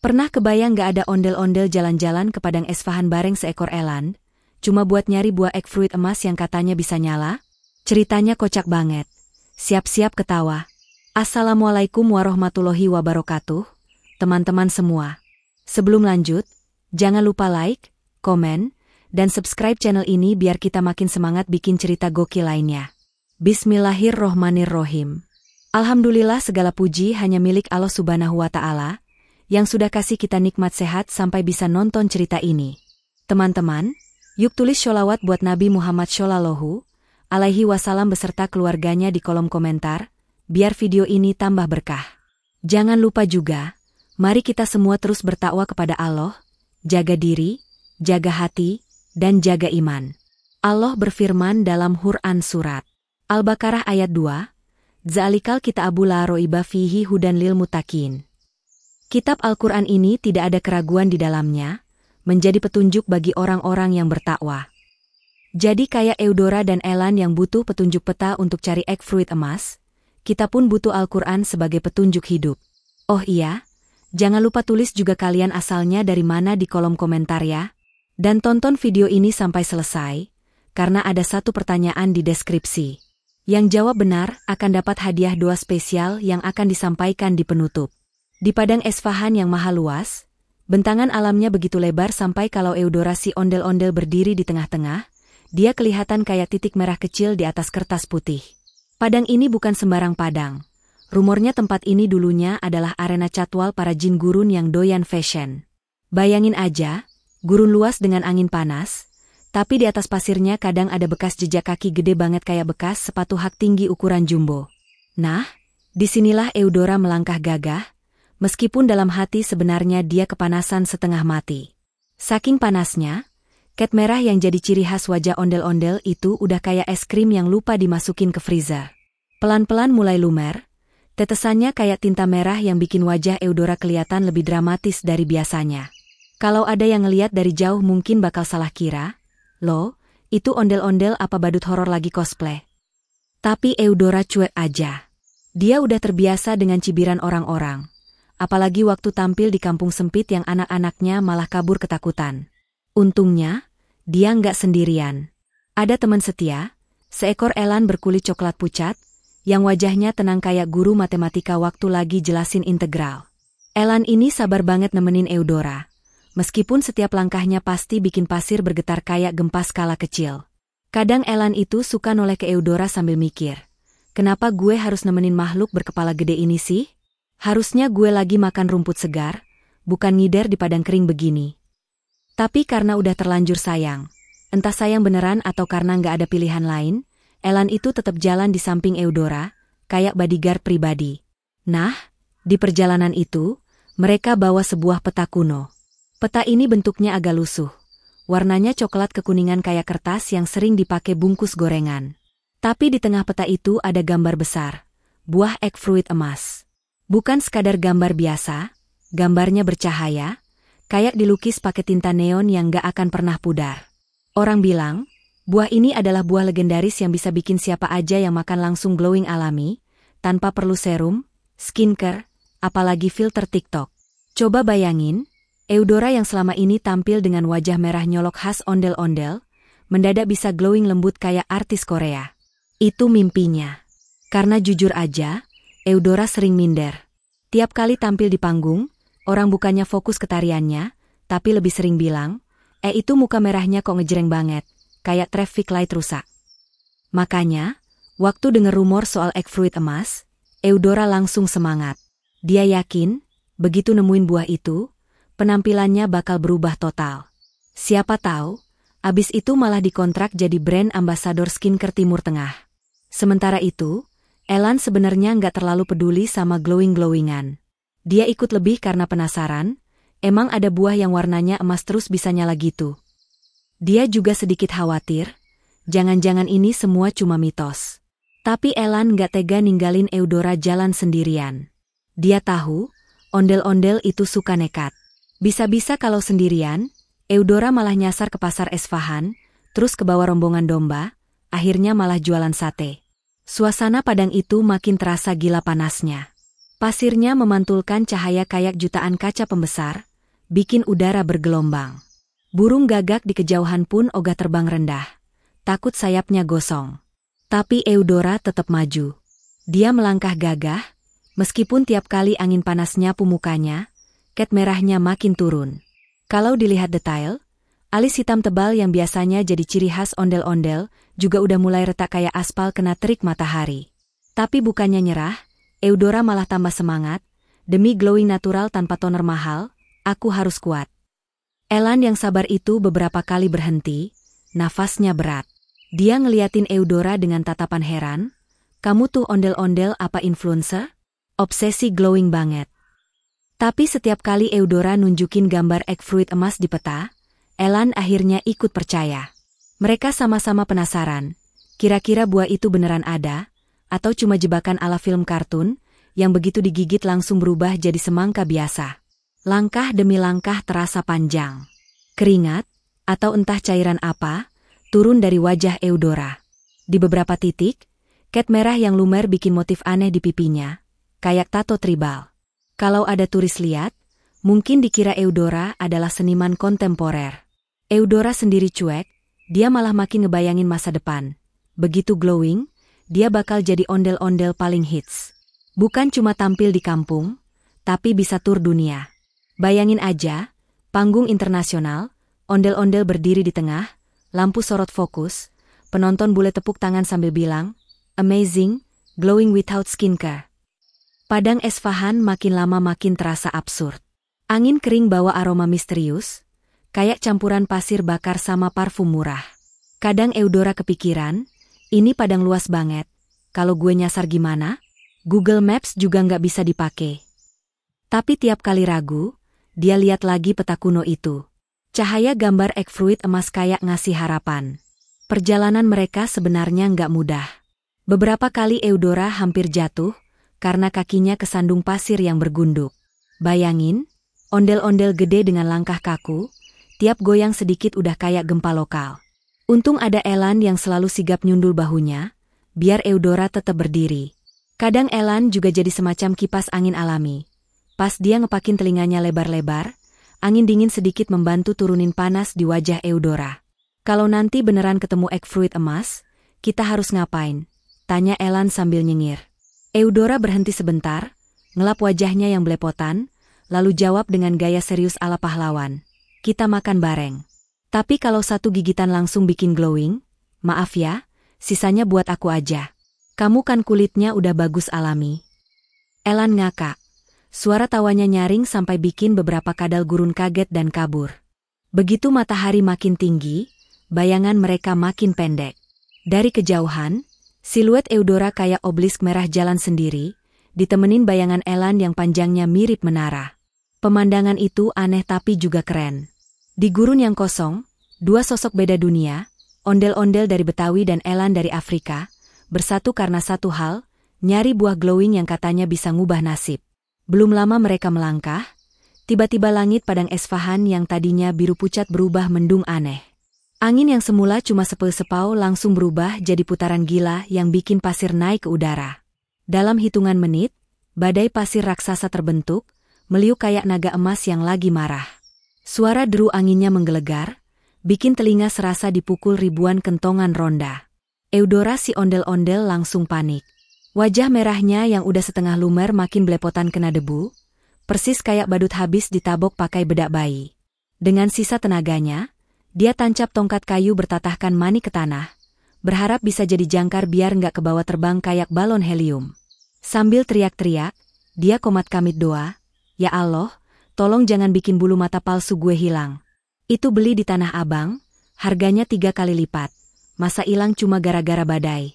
Pernah kebayang gak ada ondel-ondel jalan-jalan ke padang Esfahan bareng seekor eland, cuma buat nyari buah egg fruit emas yang katanya bisa nyala? Ceritanya kocak banget. Siap-siap ketawa. Assalamualaikum warahmatullahi wabarakatuh, teman-teman semua. Sebelum lanjut, jangan lupa like, komen, dan subscribe channel ini biar kita makin semangat bikin cerita gokil lainnya. Bismillahirrohmanirrohim. Alhamdulillah segala puji hanya milik Allah Subhanahu wa Ta'ala, yang sudah kasih kita nikmat sehat sampai bisa nonton cerita ini. Teman-teman, yuk tulis sholawat buat Nabi Muhammad Shallallahu Alaihi Wasallam beserta keluarganya di kolom komentar, biar video ini tambah berkah. Jangan lupa juga, mari kita semua terus bertakwa kepada Allah, jaga diri, jaga hati, dan jaga iman. Allah berfirman dalam Quran Surat Al-Baqarah ayat 2, Zalikal kitabu la roiba fihi hudan lil muttaqin. Kitab Al-Quran ini tidak ada keraguan di dalamnya, menjadi petunjuk bagi orang-orang yang bertakwa. Jadi kayak Eudora dan Elan yang butuh petunjuk peta untuk cari egg fruit emas, kita pun butuh Al-Quran sebagai petunjuk hidup. Oh iya, jangan lupa tulis juga kalian asalnya dari mana di kolom komentar ya. Dan tonton video ini sampai selesai, karena ada satu pertanyaan di deskripsi. Yang jawab benar akan dapat hadiah doa spesial yang akan disampaikan di penutup. Di padang Esfahan yang maha luas, bentangan alamnya begitu lebar sampai kalau Eudora si ondel-ondel berdiri di tengah-tengah, dia kelihatan kayak titik merah kecil di atas kertas putih. Padang ini bukan sembarang padang. Rumornya tempat ini dulunya adalah arena catwal para jin gurun yang doyan fashion. Bayangin aja, gurun luas dengan angin panas, tapi di atas pasirnya kadang ada bekas jejak kaki gede banget kayak bekas sepatu hak tinggi ukuran jumbo. Nah, disinilah Eudora melangkah gagah, meskipun dalam hati sebenarnya dia kepanasan setengah mati. Saking panasnya, cat merah yang jadi ciri khas wajah ondel-ondel itu udah kayak es krim yang lupa dimasukin ke freezer. Pelan-pelan mulai lumer, tetesannya kayak tinta merah yang bikin wajah Eudora kelihatan lebih dramatis dari biasanya. Kalau ada yang ngeliat dari jauh mungkin bakal salah kira, loh, itu ondel-ondel apa badut horor lagi cosplay. Tapi Eudora cuek aja. Dia udah terbiasa dengan cibiran orang-orang. Apalagi waktu tampil di kampung sempit yang anak-anaknya malah kabur ketakutan. Untungnya, dia nggak sendirian. Ada teman setia, seekor elan berkulit coklat pucat, yang wajahnya tenang kayak guru matematika waktu lagi jelasin integral. Elan ini sabar banget nemenin Eudora, meskipun setiap langkahnya pasti bikin pasir bergetar kayak gempa skala kecil. Kadang elan itu suka noleh ke Eudora sambil mikir, kenapa gue harus nemenin makhluk berkepala gede ini sih? Harusnya gue lagi makan rumput segar, bukan ngider di padang kering begini. Tapi karena udah terlanjur sayang, entah sayang beneran atau karena nggak ada pilihan lain, elan itu tetap jalan di samping Eudora, kayak bodyguard pribadi. Nah, di perjalanan itu, mereka bawa sebuah peta kuno. Peta ini bentuknya agak lusuh. Warnanya coklat kekuningan kayak kertas yang sering dipakai bungkus gorengan. Tapi di tengah peta itu ada gambar besar, buah egg fruit emas. Bukan sekadar gambar biasa, gambarnya bercahaya, kayak dilukis pakai tinta neon yang gak akan pernah pudar. Orang bilang, buah ini adalah buah legendaris yang bisa bikin siapa aja yang makan langsung glowing alami, tanpa perlu serum, skincare, apalagi filter TikTok. Coba bayangin, Eudora yang selama ini tampil dengan wajah merah nyolok khas ondel-ondel, mendadak bisa glowing lembut kayak artis Korea. Itu mimpinya. Karena jujur aja, Eudora sering minder. Tiap kali tampil di panggung, orang bukannya fokus ke tariannya, tapi lebih sering bilang, itu muka merahnya kok ngejreng banget, kayak traffic light rusak. Makanya, waktu denger rumor soal egg fruit emas, Eudora langsung semangat. Dia yakin, begitu nemuin buah itu, penampilannya bakal berubah total. Siapa tahu, abis itu malah dikontrak jadi brand ambasador skincare Timur Tengah. Sementara itu, Elan sebenarnya nggak terlalu peduli sama glowing-glowingan. Dia ikut lebih karena penasaran, emang ada buah yang warnanya emas terus bisa nyala gitu. Dia juga sedikit khawatir, jangan-jangan ini semua cuma mitos. Tapi Elan nggak tega ninggalin Eudora jalan sendirian. Dia tahu, ondel-ondel itu suka nekat. Bisa-bisa kalau sendirian, Eudora malah nyasar ke pasar Esfahan, terus ke bawah rombongan domba, akhirnya malah jualan sate. Suasana padang itu makin terasa gila panasnya. Pasirnya memantulkan cahaya kayak jutaan kaca pembesar, bikin udara bergelombang. Burung gagak di kejauhan pun ogah terbang rendah, takut sayapnya gosong. Tapi Eudora tetap maju. Dia melangkah gagah, meskipun tiap kali angin panas nyapu mukanya, cat merahnya makin turun. Kalau dilihat detail, alis hitam tebal yang biasanya jadi ciri khas ondel-ondel juga udah mulai retak kayak aspal kena terik matahari. Tapi bukannya nyerah, Eudora malah tambah semangat. Demi glowing natural tanpa toner mahal, aku harus kuat. Elan yang sabar itu beberapa kali berhenti, nafasnya berat. Dia ngeliatin Eudora dengan tatapan heran. Kamu tuh ondel-ondel apa influencer? Obsesi glowing banget. Tapi setiap kali Eudora nunjukin gambar egg fruit emas di peta, Elan akhirnya ikut percaya. Mereka sama-sama penasaran, kira-kira buah itu beneran ada, atau cuma jebakan ala film kartun, yang begitu digigit langsung berubah jadi semangka biasa. Langkah demi langkah terasa panjang. Keringat, atau entah cairan apa, turun dari wajah Eudora. Di beberapa titik, cat merah yang lumer bikin motif aneh di pipinya, kayak tato tribal. Kalau ada turis lihat, mungkin dikira Eudora adalah seniman kontemporer. Eudora sendiri cuek, dia malah makin ngebayangin masa depan. Begitu glowing, dia bakal jadi ondel-ondel paling hits. Bukan cuma tampil di kampung, tapi bisa tur dunia. Bayangin aja, panggung internasional, ondel-ondel berdiri di tengah, lampu sorot fokus, penonton bule tepuk tangan sambil bilang, "Amazing, glowing without skincare." Padang Esfahan makin lama makin terasa absurd. Angin kering bawa aroma misterius, kayak campuran pasir bakar sama parfum murah. Kadang Eudora kepikiran, ini padang luas banget. Kalau gue nyasar gimana? Google Maps juga nggak bisa dipakai. Tapi tiap kali ragu, dia lihat lagi peta kuno itu. Cahaya gambar egg fruit emas kayak ngasih harapan. Perjalanan mereka sebenarnya nggak mudah. Beberapa kali Eudora hampir jatuh, karena kakinya kesandung pasir yang bergunduk. Bayangin, ondel-ondel gede dengan langkah kaku, tiap goyang sedikit udah kayak gempa lokal. Untung ada Elan yang selalu sigap nyundul bahunya, biar Eudora tetap berdiri. Kadang Elan juga jadi semacam kipas angin alami. Pas dia ngepakin telinganya lebar-lebar, angin dingin sedikit membantu turunin panas di wajah Eudora. Kalau nanti beneran ketemu egg fruit emas, kita harus ngapain? Tanya Elan sambil nyengir. Eudora berhenti sebentar, ngelap wajahnya yang belepotan, lalu jawab dengan gaya serius ala pahlawan. Kita makan bareng. Tapi kalau satu gigitan langsung bikin glowing, maaf ya, sisanya buat aku aja. Kamu kan kulitnya udah bagus alami. Elan ngakak. Suara tawanya nyaring sampai bikin beberapa kadal gurun kaget dan kabur. Begitu matahari makin tinggi, bayangan mereka makin pendek. Dari kejauhan, siluet Eudora kayak obelisk merah jalan sendiri, ditemenin bayangan Elan yang panjangnya mirip menara. Pemandangan itu aneh tapi juga keren. Di gurun yang kosong, dua sosok beda dunia, ondel-ondel dari Betawi dan Elan dari Afrika, bersatu karena satu hal, nyari buah glowing yang katanya bisa ngubah nasib. Belum lama mereka melangkah, tiba-tiba langit padang Esfahan yang tadinya biru pucat berubah mendung aneh. Angin yang semula cuma sepeu-sepau langsung berubah jadi putaran gila yang bikin pasir naik ke udara. Dalam hitungan menit, badai pasir raksasa terbentuk, meliuk kayak naga emas yang lagi marah. Suara deru anginnya menggelegar, bikin telinga serasa dipukul ribuan kentongan ronda. Eudora si ondel-ondel langsung panik. Wajah merahnya yang udah setengah lumer makin belepotan kena debu, persis kayak badut habis ditabok pakai bedak bayi. Dengan sisa tenaganya, dia tancap tongkat kayu bertatahkan mani ke tanah, berharap bisa jadi jangkar biar nggak kebawa terbang kayak balon helium. Sambil teriak-teriak, dia komat kamit doa, "Ya Allah, tolong jangan bikin bulu mata palsu gue hilang. Itu beli di Tanah Abang, harganya 3 kali lipat. Masa hilang cuma gara-gara badai."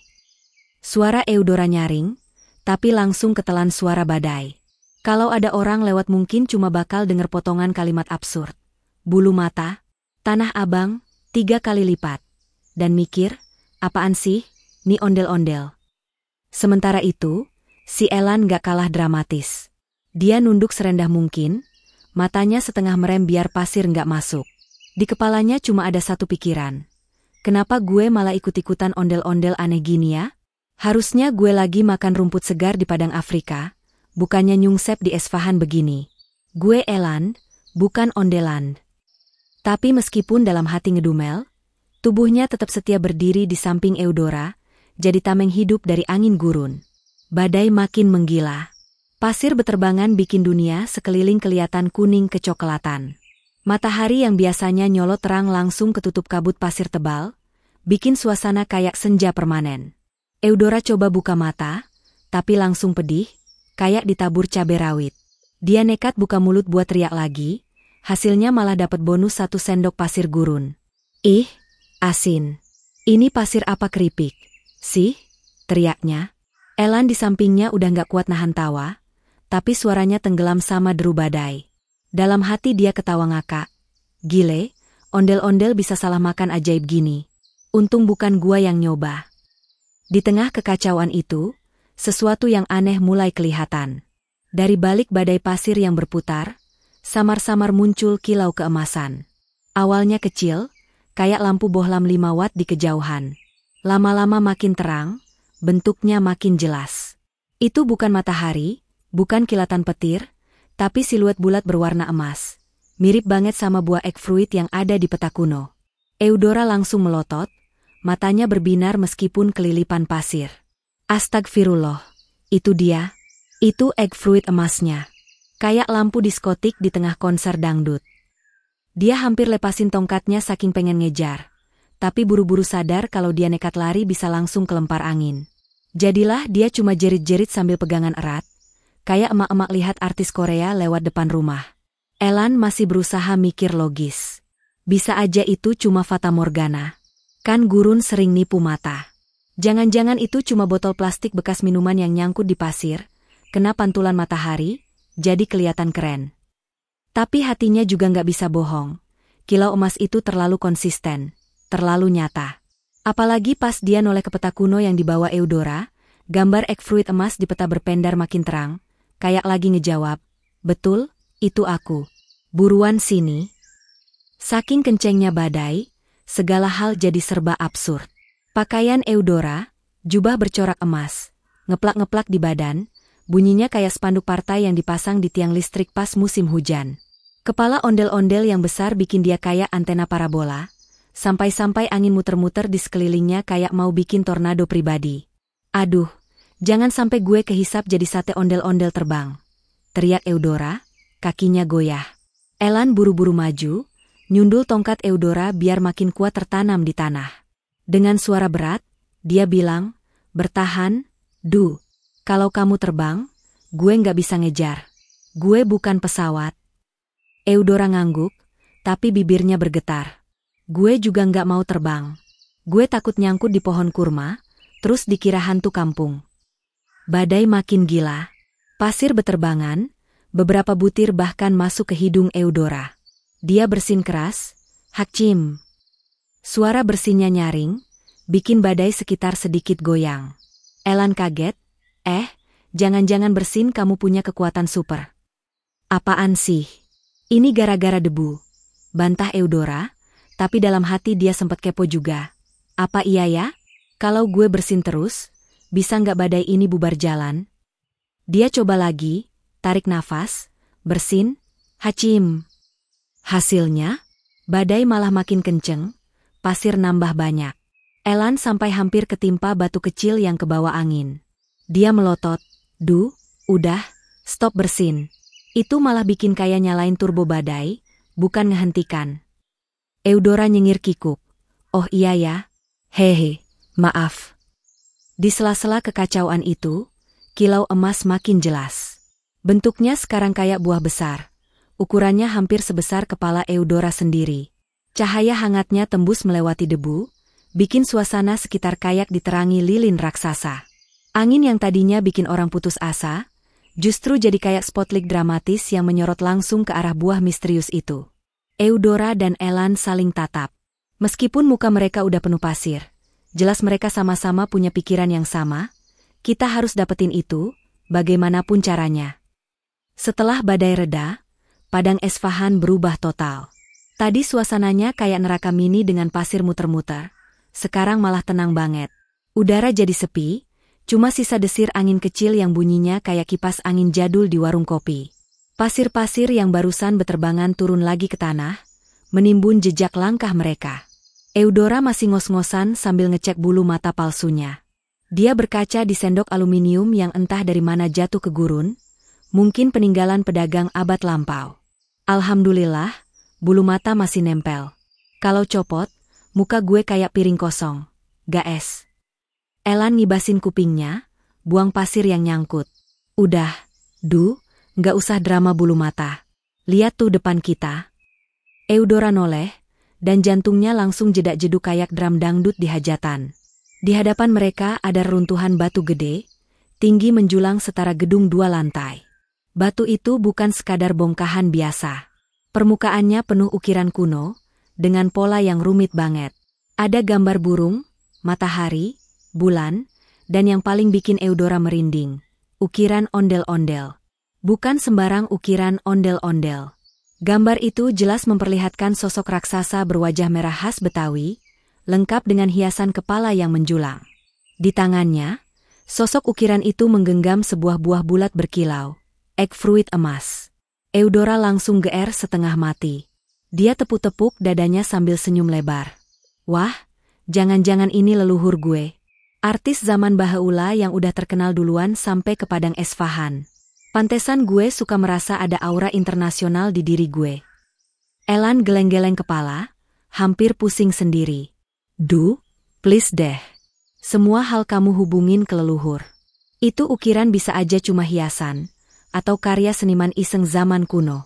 Suara Eudora nyaring, tapi langsung ketelan suara badai. Kalau ada orang lewat mungkin cuma bakal denger potongan kalimat absurd. Bulu mata, Tanah Abang, 3 kali lipat. Dan mikir, apaan sih, nih ondel-ondel. Sementara itu, si Elan gak kalah dramatis. Dia nunduk serendah mungkin, matanya setengah merem biar pasir gak masuk. Di kepalanya cuma ada satu pikiran. Kenapa gue malah ikut-ikutan ondel-ondel aneh gini ya? Harusnya gue lagi makan rumput segar di padang Afrika, bukannya nyungsep di Esfahan begini. Gue Elan, bukan Ondelan. Tapi meskipun dalam hati ngedumel, tubuhnya tetap setia berdiri di samping Eudora, jadi tameng hidup dari angin gurun. Badai makin menggila. Pasir beterbangan bikin dunia sekeliling kelihatan kuning kecoklatan. Matahari yang biasanya nyolot terang langsung ketutup kabut pasir tebal, bikin suasana kayak senja permanen. Eudora coba buka mata, tapi langsung pedih, kayak ditabur cabai rawit. Dia nekat buka mulut buat teriak lagi, hasilnya malah dapat bonus 1 sendok pasir gurun. Ih, asin. Ini pasir apa keripik? Sih, teriaknya. Elan di sampingnya udah gak kuat nahan tawa, tapi suaranya tenggelam sama deru badai. Dalam hati dia ketawa ngakak. Gile, ondel-ondel bisa salah makan ajaib gini. Untung bukan gua yang nyoba. Di tengah kekacauan itu, sesuatu yang aneh mulai kelihatan. Dari balik badai pasir yang berputar, samar-samar muncul kilau keemasan. Awalnya kecil, kayak lampu bohlam 5 watt di kejauhan. Lama-lama makin terang, bentuknya makin jelas. Itu bukan matahari, bukan kilatan petir, tapi siluet bulat berwarna emas. Mirip banget sama buah egg fruit yang ada di peta kuno. Eudora langsung melotot, matanya berbinar meskipun kelilipan pasir. Astagfirullah, itu dia. Itu egg fruit emasnya. Kayak lampu diskotik di tengah konser dangdut. Dia hampir lepasin tongkatnya saking pengen ngejar. Tapi buru-buru sadar kalau dia nekat lari bisa langsung kelempar angin. Jadilah dia cuma jerit-jerit sambil pegangan erat. Kayak emak-emak lihat artis Korea lewat depan rumah. Elan masih berusaha mikir logis. Bisa aja itu cuma fata morgana. Kan gurun sering nipu mata. Jangan-jangan itu cuma botol plastik bekas minuman yang nyangkut di pasir, kena pantulan matahari, jadi kelihatan keren. Tapi hatinya juga nggak bisa bohong. Kilau emas itu terlalu konsisten, terlalu nyata. Apalagi pas dia noleh ke peta kuno yang dibawa Eudora, gambar egg fruit emas di peta berpendar makin terang, kayak lagi ngejawab, betul, itu aku. Buruan sini. Saking kencengnya badai, segala hal jadi serba absurd. Pakaian Eudora, jubah bercorak emas, ngeplak-ngeplak di badan, bunyinya kayak spanduk partai yang dipasang di tiang listrik pas musim hujan. Kepala ondel-ondel yang besar bikin dia kayak antena parabola, sampai-sampai angin muter-muter di sekelilingnya kayak mau bikin tornado pribadi. Aduh, jangan sampai gue kehisap jadi sate ondel-ondel terbang. Teriak Eudora, kakinya goyah. Elan buru-buru maju, nyundul tongkat Eudora biar makin kuat tertanam di tanah. Dengan suara berat, dia bilang, bertahan, Du. Kalau kamu terbang, gue nggak bisa ngejar. Gue bukan pesawat. Eudora ngangguk, tapi bibirnya bergetar. Gue juga nggak mau terbang. Gue takut nyangkut di pohon kurma, terus dikira hantu kampung. Badai makin gila. Pasir beterbangan, beberapa butir bahkan masuk ke hidung Eudora. Dia bersin keras, Hakcim. Suara bersinnya nyaring, bikin badai sekitar sedikit goyang. Elan kaget, jangan-jangan bersin kamu punya kekuatan super. Apaan sih? Ini gara-gara debu. Bantah Eudora, tapi dalam hati dia sempat kepo juga. Apa iya ya? Kalau gue bersin terus, bisa nggak badai ini bubar jalan? Dia coba lagi, tarik nafas, bersin, Hacim. Hasilnya, badai malah makin kenceng, pasir nambah banyak. Elan sampai hampir ketimpa batu kecil yang kebawa angin. Dia melotot, Du, udah, stop bersin. Itu malah bikin kayak nyalain turbo badai, bukan ngehentikan. Eudora nyengir kikuk. Oh iya ya, hehe, maaf. Di sela-sela kekacauan itu, kilau emas makin jelas. Bentuknya sekarang kayak buah besar. Ukurannya hampir sebesar kepala Eudora sendiri. Cahaya hangatnya tembus melewati debu, bikin suasana sekitar kayak diterangi lilin raksasa. Angin yang tadinya bikin orang putus asa, justru jadi kayak spotlight dramatis yang menyorot langsung ke arah buah misterius itu. Eudora dan Elan saling tatap. Meskipun muka mereka udah penuh pasir, jelas mereka sama-sama punya pikiran yang sama. Kita harus dapetin itu, bagaimanapun caranya. Setelah badai reda, padang Esfahan berubah total. Tadi suasananya kayak neraka mini dengan pasir muter-muter. Sekarang malah tenang banget. Udara jadi sepi, Cuma sisa desir angin kecil yang bunyinya kayak kipas angin jadul di warung kopi. Pasir-pasir yang barusan beterbangan turun lagi ke tanah, menimbun jejak langkah mereka. Eudora masih ngos-ngosan sambil ngecek bulu mata palsunya. Dia berkaca di sendok aluminium yang entah dari mana jatuh ke gurun, mungkin peninggalan pedagang abad lampau. Alhamdulillah, bulu mata masih nempel. Kalau copot, muka gue kayak piring kosong. Gaes. Elan ngibasin kupingnya, buang pasir yang nyangkut. Udah, nggak usah drama bulu mata. Lihat tuh depan kita. Eudora noleh, dan jantungnya langsung jedak-jeduk kayak drum dangdut di hajatan. Di hadapan mereka ada reruntuhan batu gede, tinggi menjulang setara gedung 2 lantai. Batu itu bukan sekadar bongkahan biasa. Permukaannya penuh ukiran kuno, dengan pola yang rumit banget. Ada gambar burung, matahari, bulan, dan yang paling bikin Eudora merinding, ukiran ondel-ondel. Bukan sembarang ukiran ondel-ondel. Gambar itu jelas memperlihatkan sosok raksasa berwajah merah khas Betawi, lengkap dengan hiasan kepala yang menjulang. Di tangannya, sosok ukiran itu menggenggam sebuah buah bulat berkilau, egg fruit emas. Eudora langsung geer setengah mati. Dia tepuk-tepuk dadanya sambil senyum lebar. Wah, jangan-jangan ini leluhur gue. Artis zaman bahula yang udah terkenal duluan sampai ke Padang Esfahan. Pantesan gue suka merasa ada aura internasional di diri gue. Elan geleng-geleng kepala, hampir pusing sendiri. Please deh. Semua hal kamu hubungin ke leluhur. Itu ukiran bisa aja cuma hiasan, atau karya seniman iseng zaman kuno.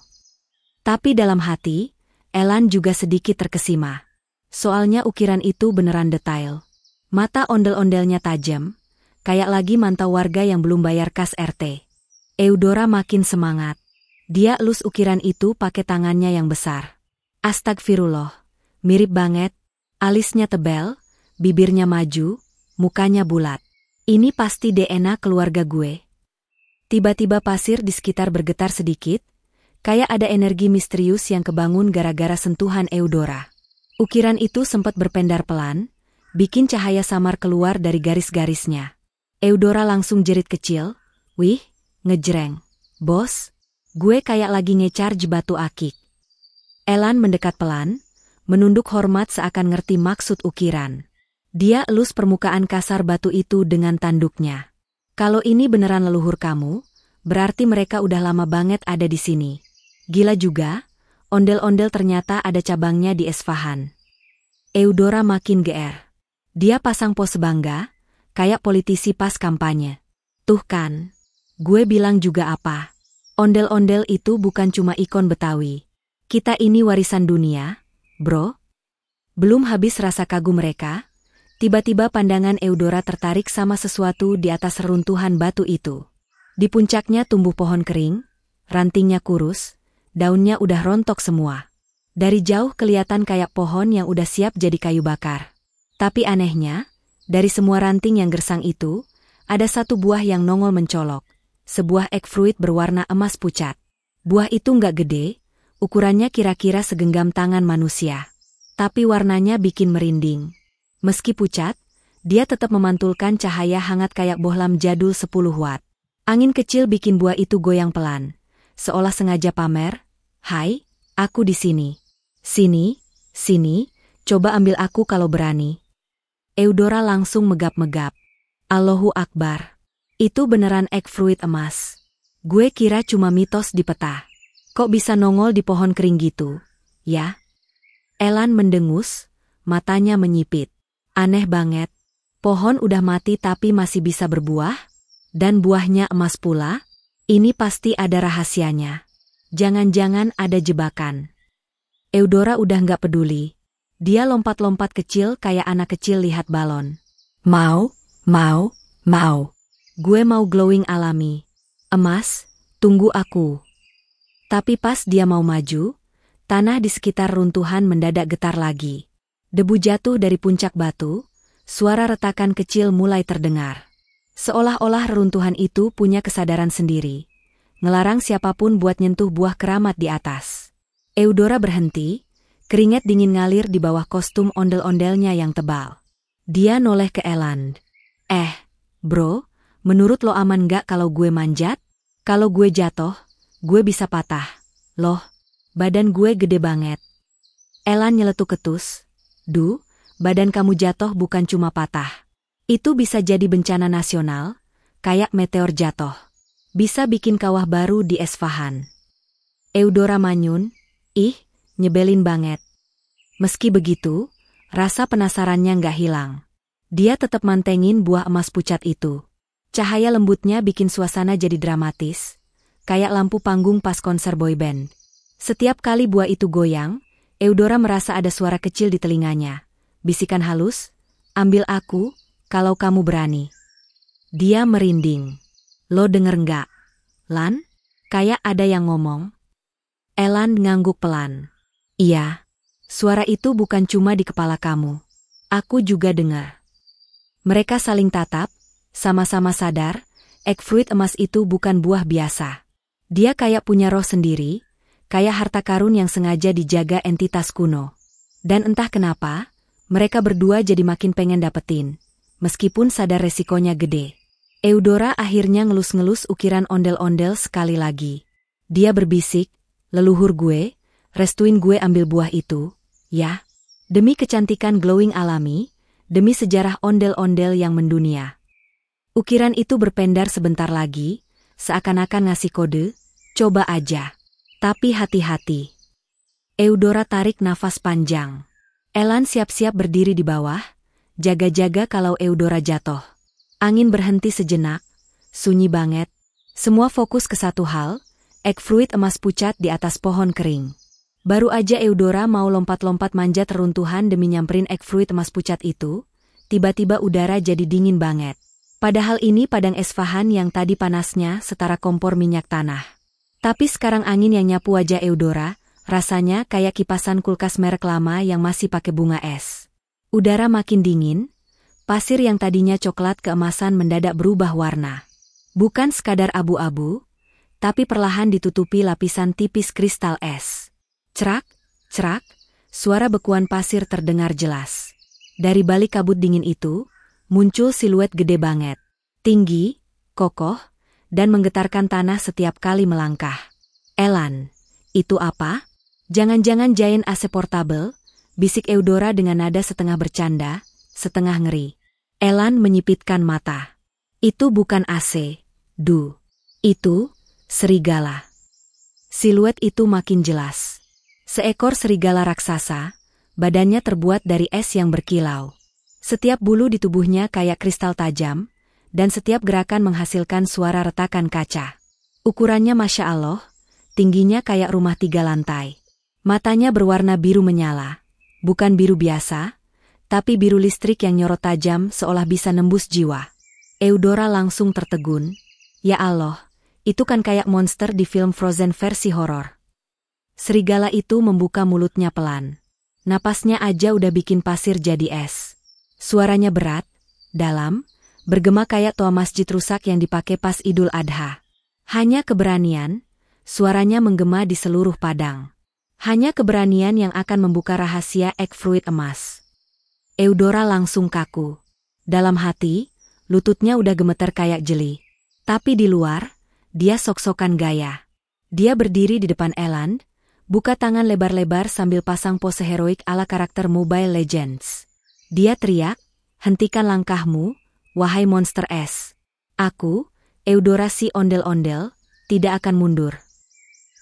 Tapi dalam hati, Elan juga sedikit terkesima. Soalnya ukiran itu beneran detail. Mata ondel-ondelnya tajam, kayak lagi mantau warga yang belum bayar kas RT. Eudora makin semangat. Dia elus ukiran itu pakai tangannya yang besar. Astagfirullah, mirip banget. Alisnya tebal, bibirnya maju, mukanya bulat. Ini pasti DNA keluarga gue. Tiba-tiba pasir di sekitar bergetar sedikit, kayak ada energi misterius yang kebangun gara-gara sentuhan Eudora. Ukiran itu sempat berpendar pelan, bikin cahaya samar keluar dari garis-garisnya. Eudora langsung jerit kecil, "Wih, ngejreng. Bos, gue kayak lagi nge-charge batu akik." Elan mendekat pelan, menunduk hormat seakan ngerti maksud ukiran. Dia elus permukaan kasar batu itu dengan tanduknya. Kalau ini beneran leluhur kamu, berarti mereka udah lama banget ada di sini. Gila juga, ondel-ondel ternyata ada cabangnya di Esfahan. Eudora makin geer. Dia pasang pose bangga, kayak politisi pas kampanye. Tuh kan, gue bilang juga apa. Ondel-ondel itu bukan cuma ikon Betawi. Kita ini warisan dunia, bro. Belum habis rasa kagum mereka, tiba-tiba pandangan Eudora tertarik sama sesuatu di atas reruntuhan batu itu. Di puncaknya tumbuh pohon kering, rantingnya kurus, daunnya udah rontok semua. Dari jauh kelihatan kayak pohon yang udah siap jadi kayu bakar. Tapi anehnya, dari semua ranting yang gersang itu, ada satu buah yang nongol mencolok. Sebuah egg fruit berwarna emas pucat. Buah itu nggak gede, ukurannya kira-kira segenggam tangan manusia. Tapi warnanya bikin merinding. Meski pucat, dia tetap memantulkan cahaya hangat kayak bohlam jadul 10 watt. Angin kecil bikin buah itu goyang pelan, seolah sengaja pamer, "Hai, aku di sini. Sini, coba ambil aku kalau berani." Eudora langsung megap-megap. Allahu Akbar. Itu beneran egg fruit emas. Gue kira cuma mitos di peta. Kok bisa nongol di pohon kering gitu, ya? Elan mendengus, matanya menyipit. Aneh banget. Pohon udah mati tapi masih bisa berbuah? Dan buahnya emas pula? Ini pasti ada rahasianya. Jangan-jangan ada jebakan. Eudora udah nggak peduli. Dia lompat-lompat kecil kayak anak kecil lihat balon. Mau. Gue mau glowing alami. Emas, tunggu aku. Tapi pas dia mau maju, tanah di sekitar runtuhan mendadak getar lagi. Debu jatuh dari puncak batu, suara retakan kecil mulai terdengar. Seolah-olah reruntuhan itu punya kesadaran sendiri, ngelarang siapapun buat nyentuh buah keramat di atas. Eudora berhenti, keringat dingin ngalir di bawah kostum ondel-ondelnya yang tebal. Dia noleh ke Elan. Bro, Menurut lo aman nggak kalau gue manjat? Kalau gue jatuh, gue bisa patah. Loh, badan gue gede banget. Elan nyeletuk ketus. Duh, badan kamu jatuh bukan cuma patah. Itu bisa jadi bencana nasional, kayak meteor jatuh. Bisa bikin kawah baru di Esfahan. Eudora manyun, ih, nyebelin banget. Meski begitu, rasa penasarannya nggak hilang. Dia tetap mantengin buah emas pucat itu. Cahaya lembutnya bikin suasana jadi dramatis, kayak lampu panggung pas konser boyband. Setiap kali buah itu goyang, Eudora merasa ada suara kecil di telinganya. Bisikan halus, ambil aku, kalau kamu berani. Dia merinding. Lo denger nggak, Lan? Kayak ada yang ngomong. Elan ngangguk pelan. Iya, suara itu bukan cuma di kepala kamu. Aku juga dengar. Mereka saling tatap, sama-sama sadar, egg fruit emas itu bukan buah biasa. Dia kayak punya roh sendiri, kayak harta karun yang sengaja dijaga entitas kuno. Dan entah kenapa, mereka berdua jadi makin pengen dapetin, meskipun sadar resikonya gede. Eudora akhirnya ngelus-ngelus ukiran ondel-ondel sekali lagi. Dia berbisik, leluhur gue, restuin gue ambil buah itu, ya. Demi kecantikan glowing alami, demi sejarah ondel-ondel yang mendunia. Ukiran itu berpendar sebentar lagi, seakan-akan ngasih kode, coba aja. Tapi hati-hati. Eudora tarik nafas panjang. Elan siap-siap berdiri di bawah, jaga-jaga kalau Eudora jatuh. Angin berhenti sejenak, sunyi banget. Semua fokus ke satu hal, egg fruit emas pucat di atas pohon kering. Baru aja Eudora mau lompat-lompat manjat reruntuhan demi nyamperin egg fruit emas pucat itu, tiba-tiba udara jadi dingin banget. Padahal ini padang Esfahan yang tadi panasnya setara kompor minyak tanah. Tapi sekarang angin yang nyapu wajah Eudora, rasanya kayak kipasan kulkas merek lama yang masih pakai bunga es. Udara makin dingin, pasir yang tadinya coklat keemasan mendadak berubah warna. Bukan sekadar abu-abu, tapi perlahan ditutupi lapisan tipis kristal es. Cerak, cerak, suara bekuan pasir terdengar jelas. Dari balik kabut dingin itu, muncul siluet gede banget, tinggi, kokoh, dan menggetarkan tanah setiap kali melangkah. Elan, itu apa? Jangan-jangan giant AC portable, bisik Eudora dengan nada setengah bercanda, setengah ngeri. Elan menyipitkan mata. Itu bukan AC, Du. Itu, serigala. Siluet itu makin jelas. Seekor serigala raksasa, badannya terbuat dari es yang berkilau. Setiap bulu di tubuhnya kayak kristal tajam, dan setiap gerakan menghasilkan suara retakan kaca. Ukurannya Masya Allah, tingginya kayak rumah 3 lantai. Matanya berwarna biru menyala, bukan biru biasa, tapi biru listrik yang nyorot tajam seolah bisa nembus jiwa. Eudora langsung tertegun. Ya Allah, itu kan kayak monster di film Frozen versi horor. Serigala itu membuka mulutnya pelan. Napasnya aja udah bikin pasir jadi es. Suaranya berat, dalam, bergema kayak toa masjid rusak yang dipakai pas Idul Adha. Hanya keberanian, suaranya menggema di seluruh padang. Hanya keberanian yang akan membuka rahasia egg fruit emas. Eudora langsung kaku. Dalam hati, lututnya udah gemeter kayak jeli. Tapi di luar, dia sok-sokan gaya. Dia berdiri di depan Elan, buka tangan lebar-lebar sambil pasang pose heroik ala karakter Mobile Legends. Dia teriak, hentikan langkahmu, wahai monster es. Aku, Eudora si ondel-ondel, tidak akan mundur.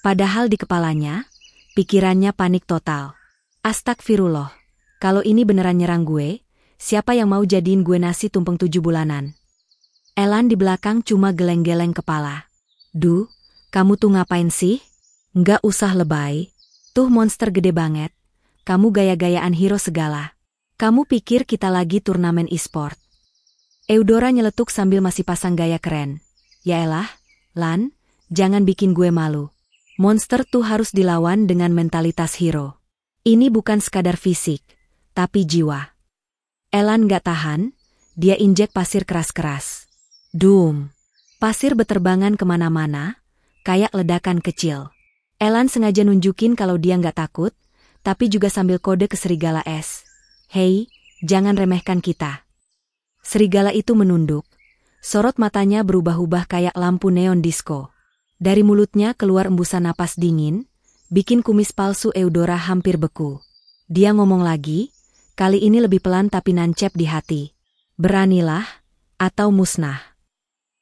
Padahal di kepalanya, pikirannya panik total. Astagfirullah, kalau ini beneran nyerang gue, siapa yang mau jadiin gue nasi tumpeng 7 bulanan? Elan di belakang cuma geleng-geleng kepala. Duh, kamu tuh ngapain sih? Nggak usah lebay. Tuh monster gede banget. Kamu gaya-gayaan hero segala. Kamu pikir kita lagi turnamen e-sport? Eudora nyeletuk sambil masih pasang gaya keren. Yaelah, Lan, jangan bikin gue malu. Monster tuh harus dilawan dengan mentalitas hero. Ini bukan sekadar fisik, tapi jiwa. Elan gak tahan, dia injek pasir keras-keras. Doom. Pasir beterbangan kemana-mana, kayak ledakan kecil. Elan sengaja nunjukin kalau dia gak takut, tapi juga sambil kode ke serigala es. Hei, jangan remehkan kita. Serigala itu menunduk, Sorot matanya berubah-ubah kayak lampu neon disco. Dari mulutnya keluar embusan napas dingin, bikin kumis palsu Eudora hampir beku. Dia ngomong lagi, kali ini lebih pelan tapi nancep di hati. Beranilah, atau musnah.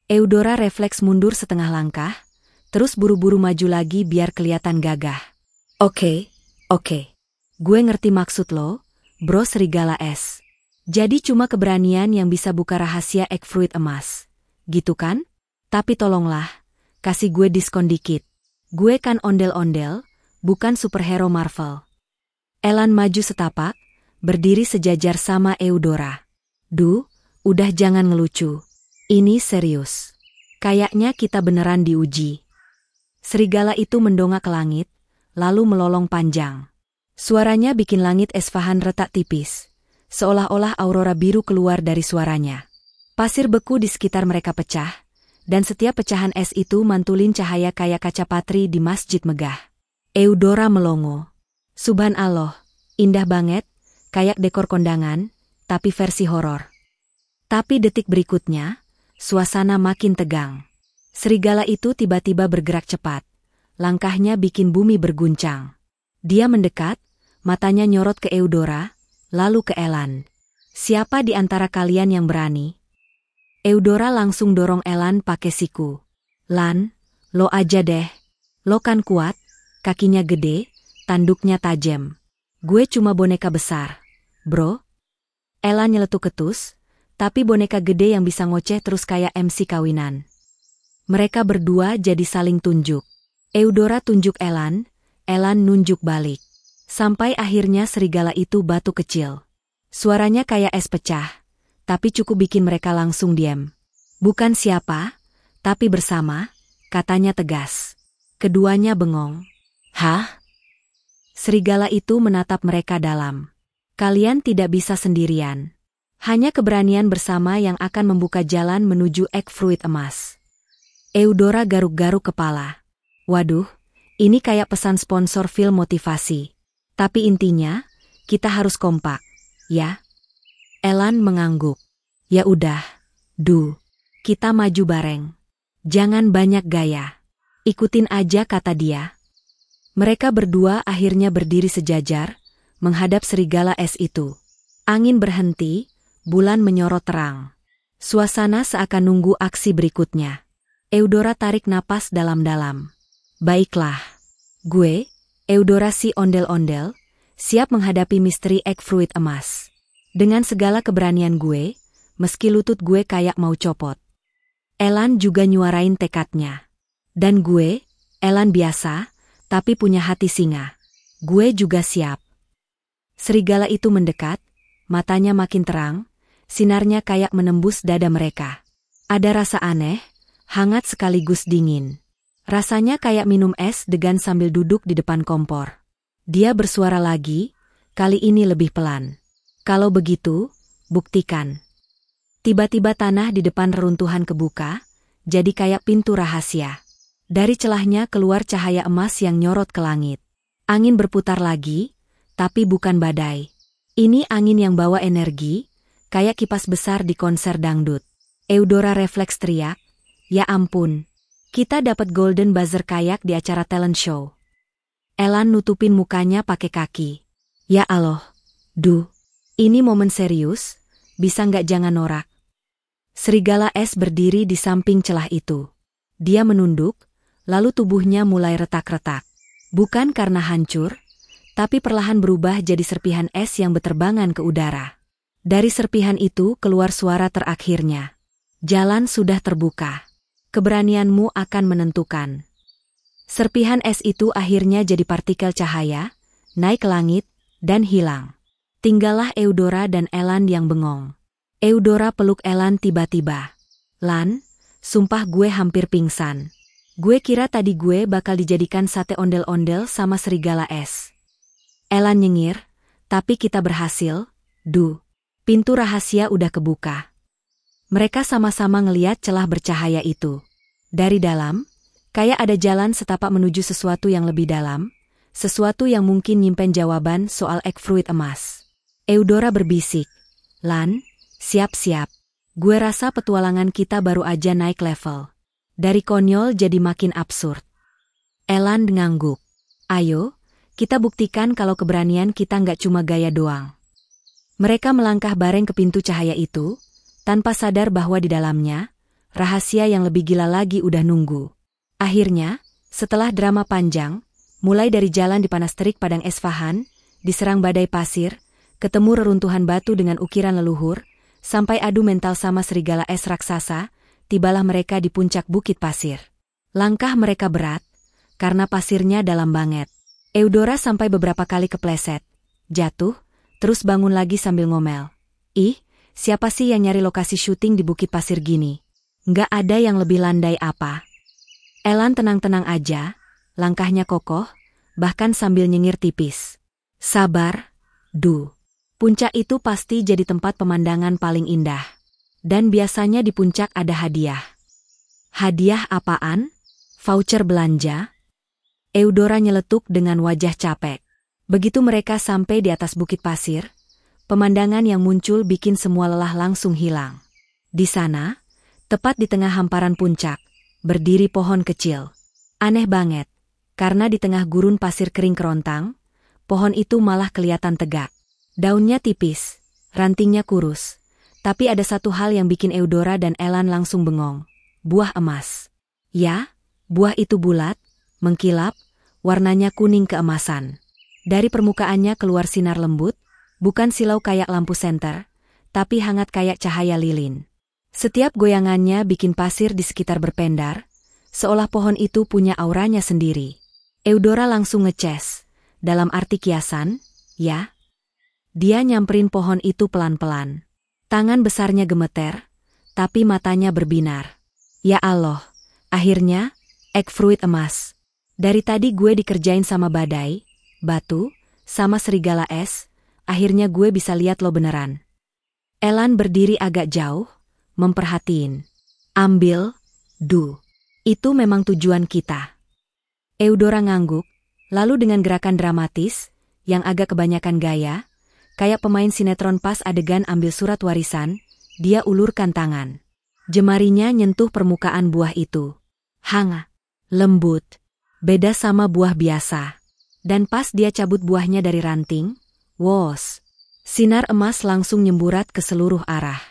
Eudora refleks mundur setengah langkah, terus buru-buru maju lagi biar kelihatan gagah. Oke. Gue ngerti maksud lo, bro serigala es. Jadi cuma keberanian yang bisa buka rahasia egg fruit emas. Gitu kan? Tapi tolonglah, kasih gue diskon dikit. Gue kan ondel-ondel, bukan superhero Marvel. Elan maju setapak, berdiri sejajar sama Eudora. Duh, udah jangan ngelucu. Ini serius. Kayaknya kita beneran diuji. Serigala itu mendongak ke langit, lalu melolong panjang. Suaranya bikin langit Esfahan retak tipis. Seolah-olah aurora biru keluar dari suaranya. Pasir beku di sekitar mereka pecah, dan setiap pecahan es itu mantulin cahaya kayak kaca patri di masjid megah. Eudora melongo. Subhanallah, indah banget, kayak dekor kondangan, tapi versi horor. Tapi detik berikutnya, suasana makin tegang. Serigala itu tiba-tiba bergerak cepat. Langkahnya bikin bumi berguncang. Dia mendekat, matanya nyorot ke Eudora, lalu ke Elan. Siapa di antara kalian yang berani? Eudora langsung dorong Elan pakai siku. Lan, lo aja deh. Lo kan kuat, kakinya gede, tanduknya tajam. Gue cuma boneka besar, bro. Elan nyeletuk ketus, tapi boneka gede yang bisa ngoceh terus kayak MC kawinan. Mereka berdua jadi saling tunjuk. Eudora tunjuk Elan, Elan nunjuk balik. Sampai akhirnya serigala itu batu kecil. Suaranya kayak es pecah, tapi cukup bikin mereka langsung diam. Bukan siapa, tapi bersama, katanya tegas. Keduanya bengong. Hah? Serigala itu menatap mereka dalam. Kalian tidak bisa sendirian. Hanya keberanian bersama yang akan membuka jalan menuju egg fruit emas. Eudora garuk-garuk kepala. Waduh, ini kayak pesan sponsor film motivasi. Tapi intinya, kita harus kompak, ya? Elan mengangguk. Ya udah, kita maju bareng. Jangan banyak gaya. Ikutin aja kata dia. Mereka berdua akhirnya berdiri sejajar, menghadap serigala es itu. Angin berhenti, bulan menyorot terang. Suasana seakan nunggu aksi berikutnya. Eudora tarik napas dalam-dalam. Baiklah. Gue, Eudora si ondel-ondel, siap menghadapi misteri egg fruit emas. Dengan segala keberanian gue, meski lutut gue kayak mau copot. Elan juga nyuarain tekadnya. Dan gue, Elan biasa, tapi punya hati singa. Gue juga siap. Serigala itu mendekat, matanya makin terang, sinarnya kayak menembus dada mereka. Ada rasa aneh, hangat sekaligus dingin. Rasanya kayak minum es degan sambil duduk di depan kompor. Dia bersuara lagi, kali ini lebih pelan. Kalau begitu, buktikan. Tiba-tiba tanah di depan reruntuhan kebuka, jadi kayak pintu rahasia. Dari celahnya keluar cahaya emas yang nyorot ke langit. Angin berputar lagi, tapi bukan badai. Ini angin yang bawa energi, kayak kipas besar di konser dangdut. Eudora refleks teriak, ya ampun. Kita dapat golden buzzer kayak di acara talent show. Elan nutupin mukanya pakai kaki. Ya Allah, ini momen serius, bisa nggak jangan norak. Serigala es berdiri di samping celah itu. Dia menunduk, lalu tubuhnya mulai retak-retak. Bukan karena hancur, tapi perlahan berubah jadi serpihan es yang berterbangan ke udara. Dari serpihan itu keluar suara terakhirnya. Jalan sudah terbuka. Keberanianmu akan menentukan. Serpihan es itu akhirnya jadi partikel cahaya, naik ke langit, dan hilang. Tinggallah Eudora dan Elan yang bengong. Eudora peluk Elan tiba-tiba. Lan, sumpah gue hampir pingsan. Gue kira tadi gue bakal dijadikan sate ondel-ondel sama serigala es. Elan nyengir, tapi kita berhasil, pintu rahasia udah kebuka. Mereka sama-sama ngeliat celah bercahaya itu. Dari dalam, kayak ada jalan setapak menuju sesuatu yang lebih dalam, sesuatu yang mungkin nyimpen jawaban soal egg fruit emas. Eudora berbisik, Lan, siap-siap. Gue rasa petualangan kita baru aja naik level. Dari konyol jadi makin absurd. Elan ngangguk. Ayo, kita buktikan kalau keberanian kita nggak cuma gaya doang. Mereka melangkah bareng ke pintu cahaya itu, tanpa sadar bahwa di dalamnya, rahasia yang lebih gila lagi udah nunggu. Akhirnya, setelah drama panjang, mulai dari jalan di panas terik padang Esfahan, diserang badai pasir, ketemu reruntuhan batu dengan ukiran leluhur, sampai adu mental sama serigala es raksasa, tibalah mereka di puncak bukit pasir. Langkah mereka berat, karena pasirnya dalam banget. Eudora sampai beberapa kali kepleset, jatuh, terus bangun lagi sambil ngomel. Ih, siapa sih yang nyari lokasi syuting di bukit pasir gini? Nggak ada yang lebih landai apa? Elan tenang-tenang aja, langkahnya kokoh, bahkan sambil nyengir tipis. Sabar, Du. Puncak itu pasti jadi tempat pemandangan paling indah. Dan biasanya di puncak ada hadiah. Hadiah apaan? Voucher belanja? Eudora nyeletuk dengan wajah capek. Begitu mereka sampai di atas bukit pasir, pemandangan yang muncul bikin semua lelah langsung hilang. Di sana, tepat di tengah hamparan puncak, berdiri pohon kecil. Aneh banget, karena di tengah gurun pasir kering kerontang, pohon itu malah kelihatan tegak. Daunnya tipis, rantingnya kurus, tapi ada satu hal yang bikin Eudora dan Elan langsung bengong. Buah emas. Ya, buah itu bulat, mengkilap, warnanya kuning keemasan. Dari permukaannya keluar sinar lembut, bukan silau kayak lampu senter, tapi hangat kayak cahaya lilin. Setiap goyangannya bikin pasir di sekitar berpendar, seolah pohon itu punya auranya sendiri. Eudora langsung ngeces, dalam arti kiasan, ya. Dia nyamperin pohon itu pelan-pelan. Tangan besarnya gemeter, tapi matanya berbinar. Ya Allah, akhirnya, egg fruit emas. Dari tadi gue dikerjain sama badai, batu, sama serigala es, akhirnya gue bisa lihat lo beneran. Elan berdiri agak jauh, memperhatiin. Ambil, Du. Itu memang tujuan kita. Eudora ngangguk, lalu dengan gerakan dramatis, yang agak kebanyakan gaya, kayak pemain sinetron pas adegan ambil surat warisan, dia ulurkan tangan. Jemarinya nyentuh permukaan buah itu. Hangat, lembut, beda sama buah biasa. Dan pas dia cabut buahnya dari ranting, wos, sinar emas langsung nyemburat ke seluruh arah.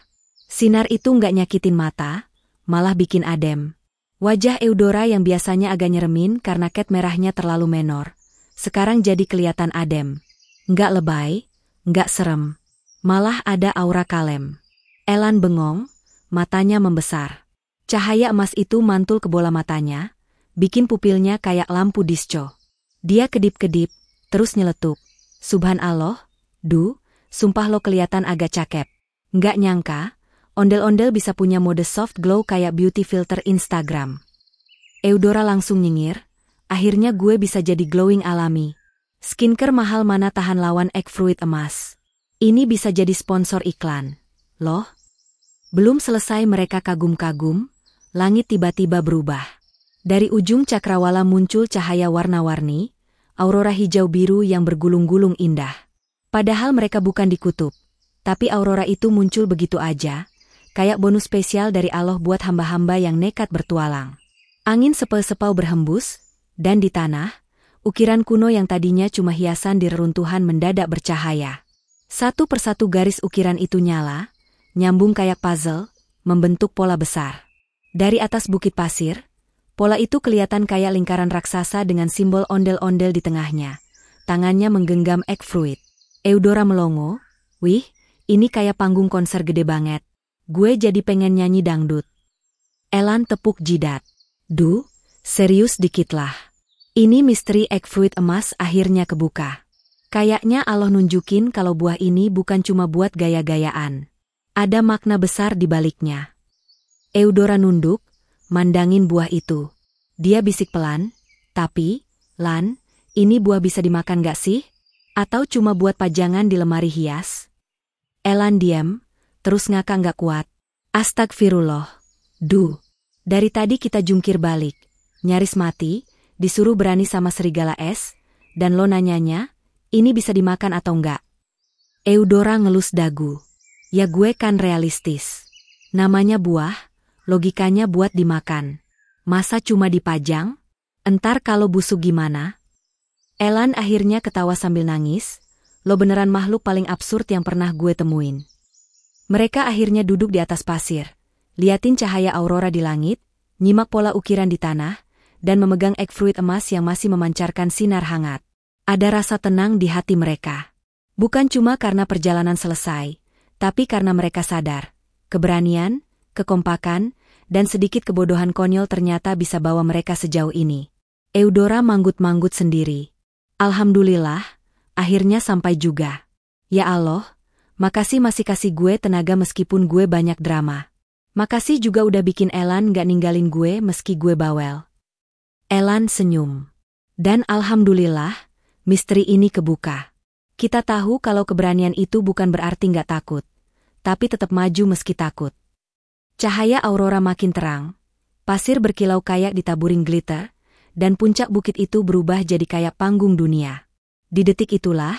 Sinar itu nggak nyakitin mata, malah bikin adem. Wajah Eudora yang biasanya agak nyeremin karena cat merahnya terlalu menor, sekarang jadi kelihatan adem. Nggak lebay, nggak serem, malah ada aura kalem. Elan bengong, matanya membesar. Cahaya emas itu mantul ke bola matanya, bikin pupilnya kayak lampu disco. Dia kedip-kedip, terus nyeletuk. Subhanallah, Du, sumpah lo kelihatan agak cakep. Nggak nyangka, ondel-ondel bisa punya mode soft glow kayak beauty filter Instagram. Eudora langsung nyengir, akhirnya gue bisa jadi glowing alami. Skincare mahal mana tahan lawan egg fruit emas. Ini bisa jadi sponsor iklan. Loh? Belum selesai mereka kagum-kagum, langit tiba-tiba berubah. Dari ujung cakrawala muncul cahaya warna-warni, aurora hijau biru yang bergulung-gulung indah. Padahal mereka bukan di kutub, tapi aurora itu muncul begitu aja, kayak bonus spesial dari Allah buat hamba-hamba yang nekat bertualang. Angin sepau-sepau berhembus, dan di tanah, ukiran kuno yang tadinya cuma hiasan di reruntuhan mendadak bercahaya. Satu persatu garis ukiran itu nyala, nyambung kayak puzzle, membentuk pola besar. Dari atas bukit pasir, pola itu kelihatan kayak lingkaran raksasa dengan simbol ondel-ondel di tengahnya. Tangannya menggenggam egg fruit. Eudora melongo, wih, ini kayak panggung konser gede banget. Gue jadi pengen nyanyi dangdut. Elan tepuk jidat. Du, serius dikit lah. Ini misteri egg fruit emas akhirnya kebuka. Kayaknya Allah nunjukin kalau buah ini bukan cuma buat gaya-gayaan. Ada makna besar di baliknya. Eudora nunduk, mandangin buah itu. Dia bisik pelan, tapi, Lan, ini buah bisa dimakan gak sih? Atau cuma buat pajangan di lemari hias? Elan diam, terus ngakak gak kuat. Astagfirullah. Du, dari tadi kita jungkir balik, nyaris mati, disuruh berani sama serigala es, dan lo nanyanya, ini bisa dimakan atau enggak? Eudora ngelus dagu. Ya gue kan realistis. Namanya buah, logikanya buat dimakan. Masa cuma dipajang? Entar kalau busuk gimana? Elan akhirnya ketawa sambil nangis. Lo beneran makhluk paling absurd yang pernah gue temuin. Mereka akhirnya duduk di atas pasir, liatin cahaya aurora di langit, nyimak pola ukiran di tanah, dan memegang egg fruit emas yang masih memancarkan sinar hangat. Ada rasa tenang di hati mereka. Bukan cuma karena perjalanan selesai, tapi karena mereka sadar, keberanian, kekompakan, dan sedikit kebodohan konyol ternyata bisa bawa mereka sejauh ini. Eudora manggut-manggut sendiri. Alhamdulillah, akhirnya sampai juga. Ya Allah, makasih masih kasih gue tenaga meskipun gue banyak drama. Makasih juga udah bikin Elan gak ninggalin gue meski gue bawel. Elan senyum. Dan alhamdulillah, misteri ini kebuka. Kita tahu kalau keberanian itu bukan berarti gak takut, tapi tetap maju meski takut. Cahaya aurora makin terang, pasir berkilau kayak ditaburin glitter, dan puncak bukit itu berubah jadi kayak panggung dunia. Di detik itulah,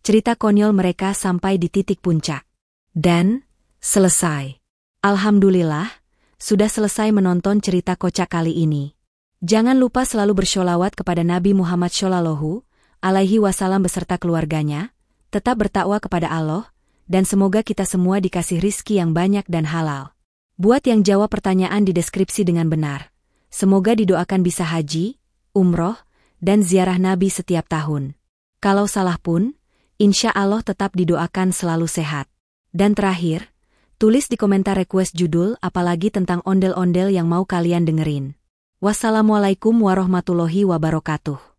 cerita konyol mereka sampai di titik puncak. Dan, selesai. Alhamdulillah, sudah selesai menonton cerita kocak kali ini. Jangan lupa selalu bersholawat kepada Nabi Muhammad Shallallahu Alaihi Wasallam beserta keluarganya, tetap bertakwa kepada Allah, dan semoga kita semua dikasih rizki yang banyak dan halal. Buat yang jawab pertanyaan di deskripsi dengan benar, semoga didoakan bisa haji, umroh, dan ziarah Nabi setiap tahun. Kalau salah pun, insya Allah tetap didoakan selalu sehat. Dan terakhir, tulis di komentar request judul apalagi tentang ondel-ondel yang mau kalian dengerin. Wassalamualaikum warahmatullahi wabarakatuh.